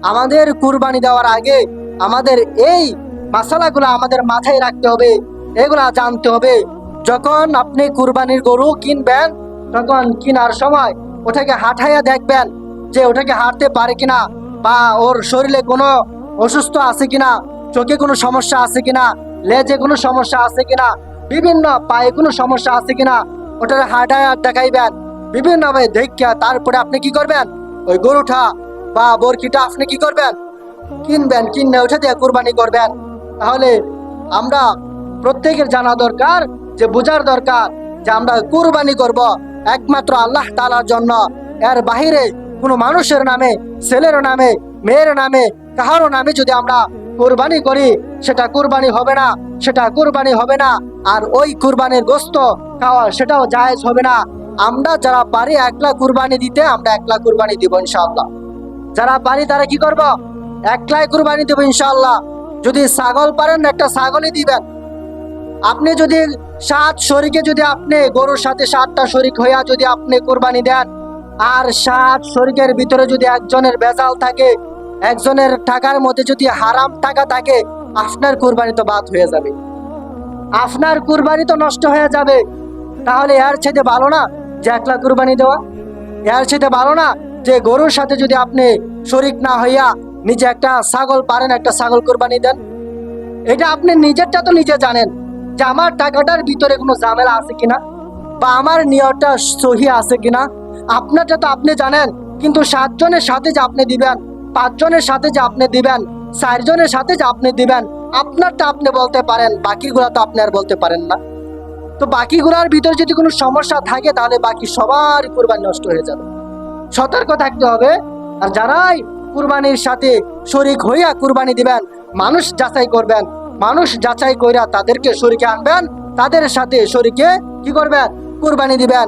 আমাদের কুরবানি দেওয়ার আগে আমাদের এই মাসালাগুলো আমাদের মাথায় রাখতে হবে, এগুলা জানতে হবে। যখন আপনি কুরবানির গরু কিনবেন, তখন কেনার সময় ওটাকে হাঁটাইয়া দেখবেন যে ওটাকে হাঁটতে পারে কিনা, বা ওর শরীরে কোনো অসুস্থ আছে কিনা, চোখে কোনো সমস্যা আছে কিনা, লেজে কোনো সমস্যা আছে কিনা, বিভিন্ন পায়ে কোনো সমস্যা আছে কিনা, ওটাকে হাঁটাইয়া দেখাইবেন বিভিন্নভাবে দেখিয়া। তারপরে আপনি কি করবেন, ওই গরুটা বা বরকিটা আপনি কি করবেন, কিনবেন, কিনে ওটা দিয়ে কুরবানি করবেন। তাহলে আমরা প্রত্যেকের জানা দরকার, যে বোঝার দরকার যে আমরা কুরবানি করব একমাত্র আল্লাহ তাআলার জন্য। এর বাহিরে কোনো মানুষের নামে, ছেলের নামে, মেয়ের নামে, কাহারও নামে যদি আমরা কুরবানি করি, সেটা কুরবানি হবে না, সেটা কুরবানি হবে না। আর ওই কুরবানির গোশত খাওয়া সেটাও জায়েজ হবে না। আমরা যারা পারি একলা কুরবানি দিতে, আমরা একলা কুরবানি দিব ইনশাআল্লাহ। যারা পারি তারা কি করব, একলাই কুরবানি দেব ইনশাআল্লাহ। যদি ছাগল পারেন, একটা ছাগলই দিবেন। আপনি যদি 7 শরীকে, যদি আপনি গরুর সাথে 7টা শরীক হইয়া যদি আপনি কুরবানি দেন, আর 7 শরীকের ভিতরে যদি একজনের ভেজাল থাকে, একজনের টাকার মধ্যে যদি হারাম টাকা থাকে, আপনার কুরবানি তো বাদ হয়ে যাবে, আপনার কুরবানি তো নষ্ট হয়ে যাবে। তাহলে এর চাইতে ভালো না যে একলা কুরবানি দেওয়া? এর চাইতে ভালো না যে গরুর সাথে যদি আপনি শরীক না হইয়া নিজে একটা ছাগল পারেন, একটা ছাগল কুরবানি দেন? এটা আপনি নিজেরটা তো নিজে জানেন যে আমার টাকাটার ভিতরে কোনো ঝামেলা আছে কিনা, বা আমার নিয়তটা সহি আছে কিনা। আপনারটা তো আপনি জানেন, কিন্তু 7 জনের সাথে যে আপনি দিবেন, 5 জনের সাথে যে আপনি দিবেন, 4 জনের সাথে যে আপনি দিবেন, আপনারটা আপনি বলতে পারেন, বাকিগুলা তো আপনি আর বলতে পারেন না। তো বাকিগুলার ভিতরে যদি কোনো সমস্যা থাকে, তাহলে বাকি সবার কুরবানি নষ্ট হয়ে যাবে। সতর্ক থাকতে হবে। আর যারাই কুরবানির সাথে শরীক হইয়া কুরবানি দিবেন, মানুষ যাচাই করবেন, মানুষ যাচাই কইরা তাদেরকে শরীকে আনবেন, তাদের সাথে শরীকে কি করবেন, কুরবানি দিবেন।